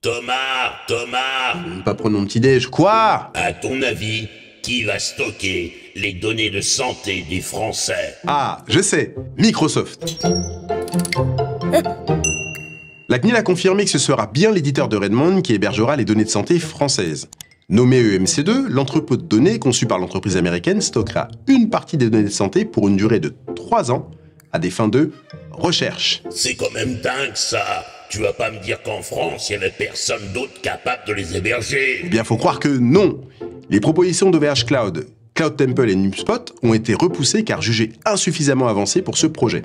Thomas, Pas prendre mon petit-déj. Quoi? à ton avis, qui va stocker les données de santé des Français? Ah, je sais, Microsoft. La CNIL a confirmé que ce sera bien l'éditeur de Redmond qui hébergera les données de santé françaises. Nommé EMC2, l'entrepôt de données conçu par l'entreprise américaine stockera une partie des données de santé pour une durée de 3 ans à des fins de recherche. C'est quand même dingue ça. Tu vas pas me dire qu'en France, il y avait personne d'autre capable de les héberger. Eh bien, faut croire que non. Les propositions d'OVH Cloud, Cloud Temple et NumSpot ont été repoussées car jugées insuffisamment avancées pour ce projet.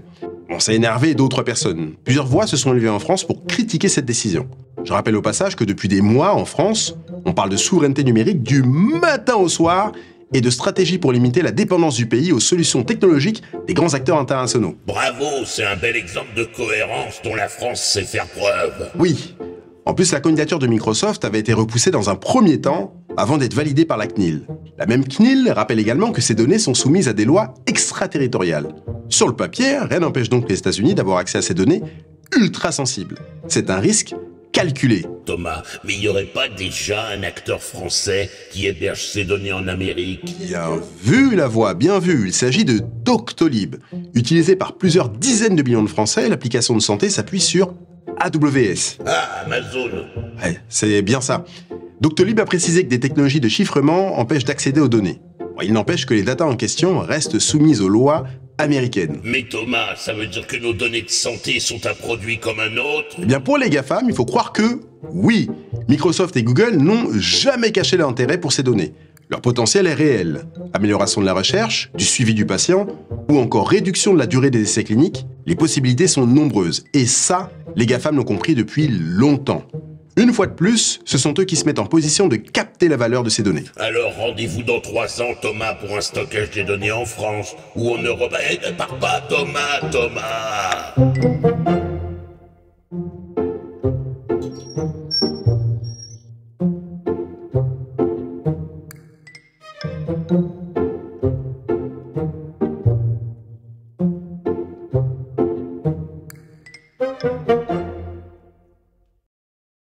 Bon, ça a énervé d'autres personnes. Plusieurs voix se sont élevées en France pour critiquer cette décision. Je rappelle au passage que depuis des mois, en France, on parle de souveraineté numérique du matin au soir et de stratégie pour limiter la dépendance du pays aux solutions technologiques des grands acteurs internationaux. Bravo, c'est un bel exemple de cohérence dont la France sait faire preuve. Oui. En plus, la candidature de Microsoft avait été repoussée dans un premier temps avant d'être validée par la CNIL. La même CNIL rappelle également que ces données sont soumises à des lois extraterritoriales. Sur le papier, rien n'empêche donc les États-Unis d'avoir accès à ces données ultra sensibles. C'est un risque calculé. Thomas, mais il n'y aurait pas déjà un acteur français qui héberge ces données en Amérique? Bien vu la voix, bien vu. Il s'agit de Doctolib. Utilisé par plusieurs dizaines de millions de Français, l'application de santé s'appuie sur AWS. Ah, Amazon. Ouais, c'est bien ça. Doctolib a précisé que des technologies de chiffrement empêchent d'accéder aux données. Bon, il n'empêche que les datas en question restent soumises aux lois américaines. Mais Thomas, ça veut dire que nos données de santé sont un produit comme un autre? Eh bien pour les GAFAM, il faut croire que oui, Microsoft et Google n'ont jamais caché leur intérêt pour ces données. Leur potentiel est réel. Amélioration de la recherche, du suivi du patient, ou encore réduction de la durée des essais cliniques, les possibilités sont nombreuses. Et ça, les GAFAM l'ont compris depuis longtemps. Une fois de plus, ce sont eux qui se mettent en position de capter la valeur de ces données. Alors rendez-vous dans 3 ans, Thomas, pour un stockage des données en France, ou en Europe. Ne pars pas, Thomas.